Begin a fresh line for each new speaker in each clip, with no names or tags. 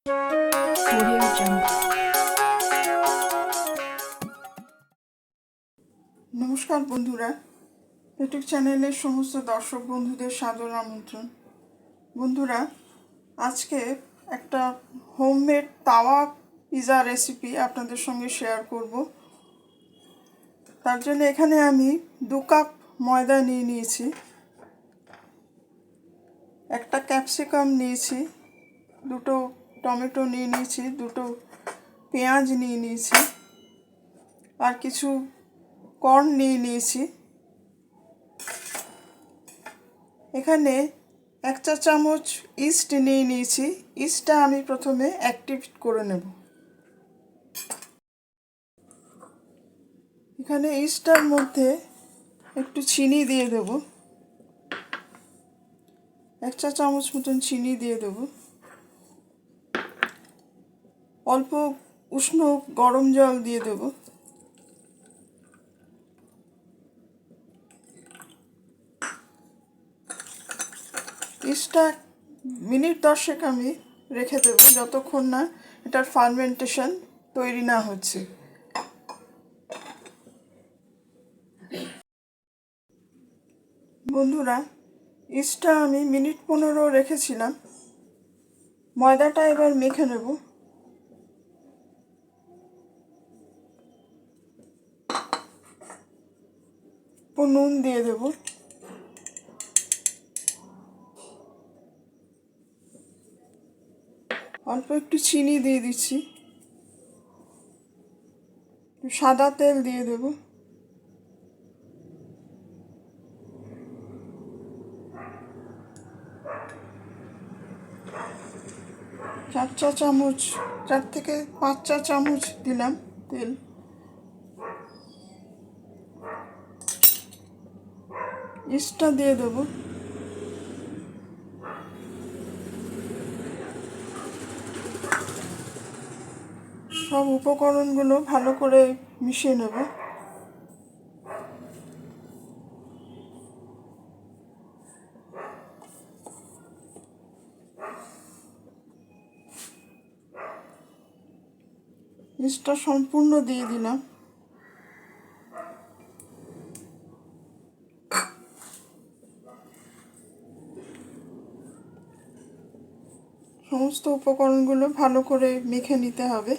Audio Jungle.
নমস্কার বন্ধুরা, YouTube চ্যানেলের সমস্ত দর্শক বন্ধুদের সাদর আমন্ত্রণ। বন্ধুরা, আজকে একটা হোমমেড তাওয়া পিৎজা রেসিপি আপনাদের সঙ্গে শেয়ার করব। তার জন্য এখানে আমি 2 কাপ ময়দা নিয়েছি, একটা ক্যাপসিকাম নিয়েছি, 2টো টমেটো নিয়েছি, 2টো পেঁয়াজ নিয়েছি, আর কিছু কর্ন নিয়েছি। এখানে 1 চা চামচ ইস্ট নিয়েছি। ইস্টটা আমি প্রথমে অ্যাক্টিভ করে নেব। এখানে ইস্টটার মধ্যে একটু চিনি দিয়ে দেব, 1 চা চামচ মতন চিনি দিয়ে দেব। অল্প উষ্ণ গরম জল দিয়ে দেব। ইস্টটা মিনিট 10 আমি রেখে দেব, যতক্ষণ না এটার ফার্মেন্টেশন তৈরি না হচ্ছে। বন্ধুরা, ইস্টটা আমি মিনিট 15 রেখেছিলাম। ময়দাটা এবার মেখে নেব। নুন দিয়ে দেব, অল্প একটু চিনি দিয়ে দিচ্ছি, সাদা তেল দিয়ে দেব, 4 থেকে 5 চা চামচ দিলাম তেল। ইস্টটা দিয়ে দেব। সব উপকরণগুলো ভালো করে মিশিয়ে নেব। ইস্টটা সম্পূর্ণ দিয়ে দিলাম। সমস্ত উপকরণগুলো ভালো করে মেখে নিতে হবে।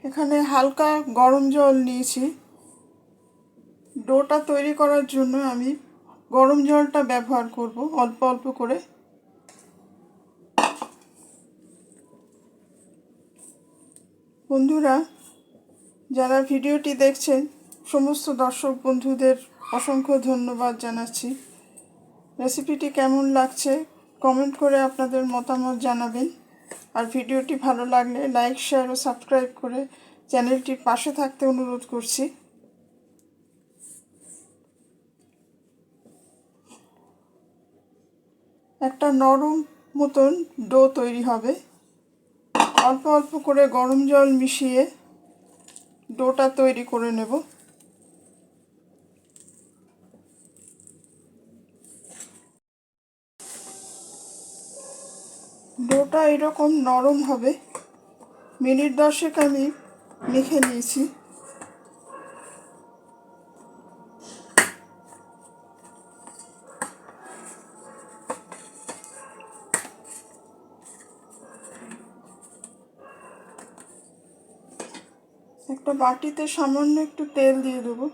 এখানে হালকা গরম জল নিয়েছি। ডোটা তৈরি করার জন্য আমি গরম জলটা ব্যবহার করব, অল্প অল্প করে। বন্ধুরা, যারা ভিডিওটি দেখছেন সমস্ত দর্শক বন্ধুদের অসংখ্য ধন্যবাদ জানাচ্ছি। রেসিপিটি কেমন লাগছে কমেন্ট করে আপনাদের মতামত জানাবেন। আর ভিডিওটি ভালো লাগলে লাইক, শেয়ার ও সাবস্ক্রাইব করে চ্যানেলটির পাশে থাকতে অনুরোধ করছি। একটা নরম মতন ডো তৈরি হবে। অল্প অল্প করে গরম জল মিশিয়ে ডোটা তৈরি করে নেব। ডোটা এরকম নরম হবে। মিনিট 10 আমি মেখে নিয়েছি। একটা বাটিতে সামান্য একটু তেল দিয়ে দেবো।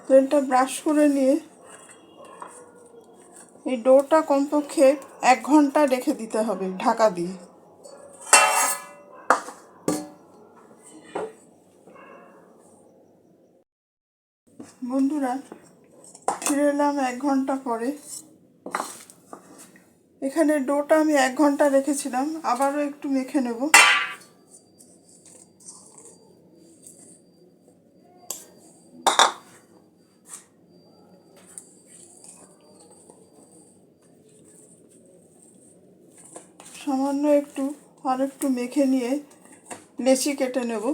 তেলটা ব্রাশ করে নিয়ে এই ডোটা কমপক্ষে 1 ঘন্টা রেখে দিতে হবে ঢাকা দিয়ে। বন্ধুরা, ফিরে এলাম 1 ঘন্টা পরে। এখানে ডোটা আমি 1 ঘন্টা রেখেছিলাম, আবারও একটু মেখে নেব। সামান্য একটু আর একটু মেখে নিয়ে লেচি কেটে নেব।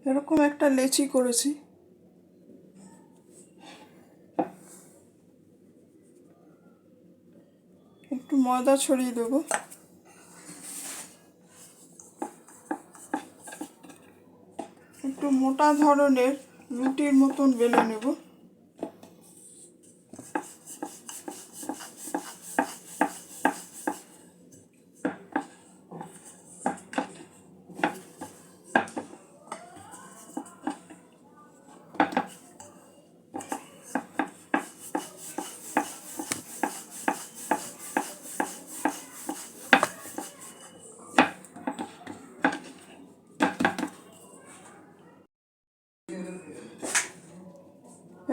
এরকম একটা লেচি করেছি। একটু ময়দা ছড়িয়ে দেবো। একটু মোটা ধরনের রুটির মতন বেলে নেব।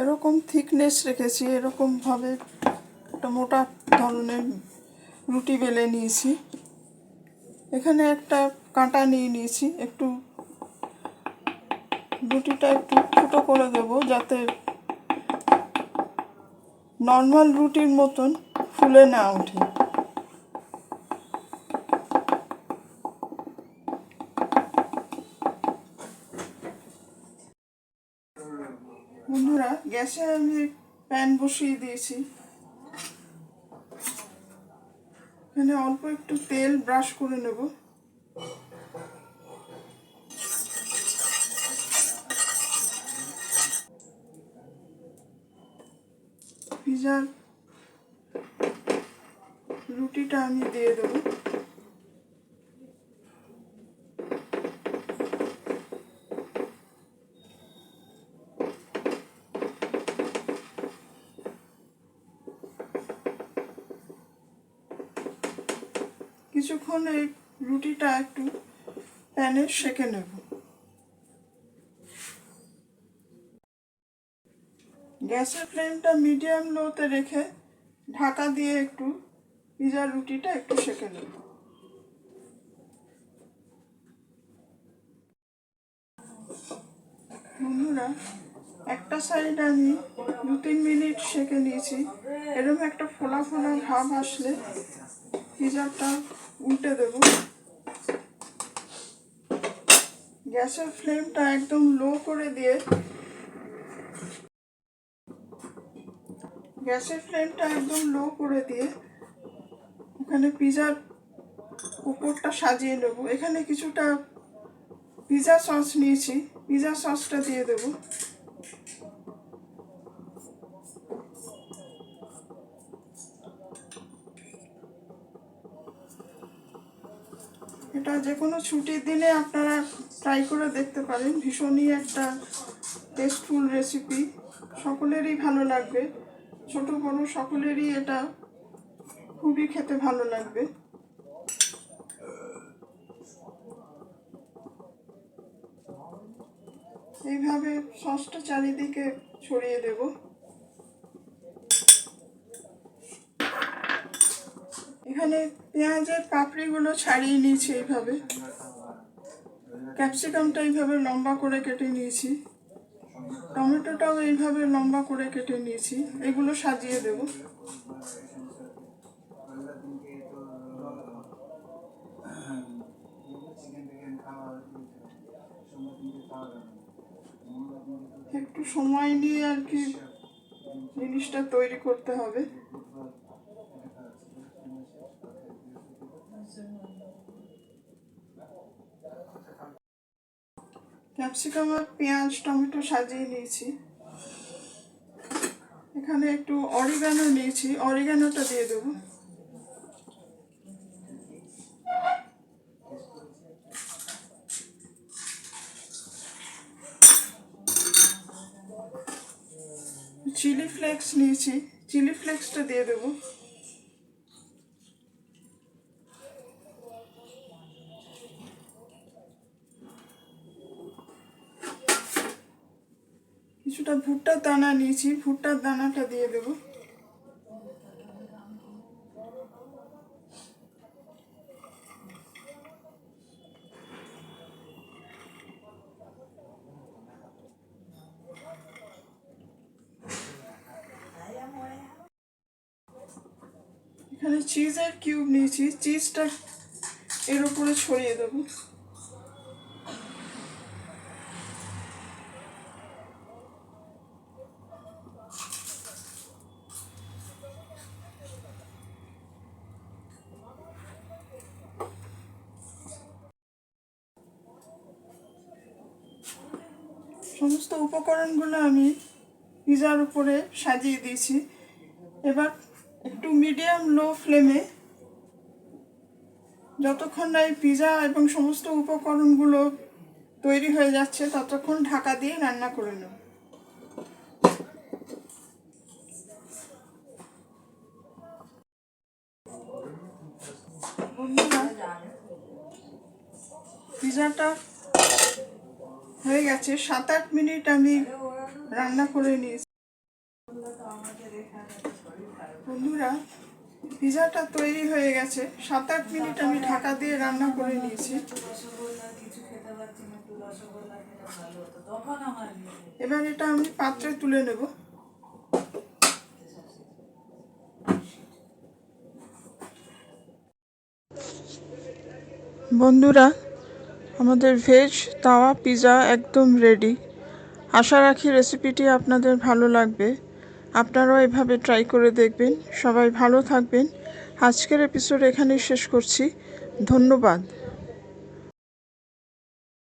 এরকম থিকনেস রেখেছি, এরকমভাবে একটা মোটা ধরনের রুটি বেলে নিয়েছি। এখানে একটা কাঁটা নিয়ে নিয়েছি, একটু রুটিটা একটু ছোটো করে দেবো যাতে নর্মাল রুটির মতন ফুলে না ওঠে। বন্ধুরা, গ্যাসে আমি প্যান বসিয়ে দিয়েছি। এখানে অল্প একটু তেল ব্রাশ করে নেব। পিজার রুটিটা আমি দিয়ে দেবো। কিছুক্ষণ এই রুটিটা একটু প্যানে সেঁকে নেব। গ্যাসের ফ্লেমটা মিডিয়াম লোতে রেখে ঢাকা দিয়ে একটু পিজার রুটিটা একটু সেঁকে নেব। বন্ধুরা, একটা সাইড আমি 2-3 মিনিট সেঁকে নিয়েছি। এরকম একটা ফোলা ফোলা ভাব আসলে পিজাটা উল্টে দেব। গ্যাসের ফ্লেমটা একদম লো করে দিয়ে ওখানে পিজার উপরটা সাজিয়ে নেব। এখানে কিছুটা পিজা সস নিয়েছি, পিজা সসটা দিয়ে দেব। এটা যে কোনো ছুটির দিনে আপনারা ট্রাই করে দেখতে পারেন। ভীষণই একটা টেস্টফুল রেসিপি, সকলেরই ভালো লাগবে। ছোট বড় সকলেরই এটা খুবই খেতে ভালো লাগবে। এইভাবে সসটা চারিদিকে ছড়িয়ে দেব। এখানে পেঁয়াজের পাপড়িগুলো ছাড়িয়ে নিয়েছি এইভাবে। ক্যাপসিকামটা এইভাবে লম্বা করে কেটে নিয়েছি। টমেটোটাও এইভাবে লম্বা করে কেটে নিয়েছি। এগুলো সাজিয়ে দেব। একটু সময় নিয়ে আর কি জিনিসটা তৈরি করতে হবে। ক্যাপসিকাম আর পেঁয়াজ টমেটো সাজিয়ে নিয়েছি। এখানে একটু অরিগানো নিয়েছি, অরিগানোটা দিয়ে দেবো। চিলি ফ্লেক্স নিয়েছি, চিলি ফ্লেক্সটা দিয়ে দেবো। কিছুটা ভুট্টার দানা নিয়েছি, ভুট্টার দানাটা দিয়ে দেব। এখানে চিজের কিউব নিয়েছি, চিজটা এর উপরে ছড়িয়ে দেবো। সমস্ত উপকরণগুলো আমি পিজার উপরে সাজিয়ে দিয়েছি। এবার একটু মিডিয়াম লো ফ্লেমে যতক্ষণ না এই পিজা এবং সমস্ত উপকরণগুলো তৈরি হয়ে যাচ্ছে ততক্ষণ ঢাকা দিয়ে রান্না করে নেব। বন্ধুরা, পিজাটা হয়ে গেছে, 7-8 মিনিট আমি রান্না করে নিয়েছি। বন্ধুরা, পিজাটা তৈরি হয়ে গেছে, 7-8 মিনিট আমি ঢাকা দিয়ে রান্না করে নিয়েছি। এবার এটা আমি পাত্রে তুলে নেব। বন্ধুরা, আমাদের ভেজ তাওয়া পিজা একদম রেডি। আশা রাখি রেসিপিটি আপনাদের ভালো লাগবে। আপনারাও এভাবে ট্রাই করে দেখবেন। সবাই ভালো থাকবেন। আজকের এপিসোড এখানেই শেষ করছি। ধন্যবাদ।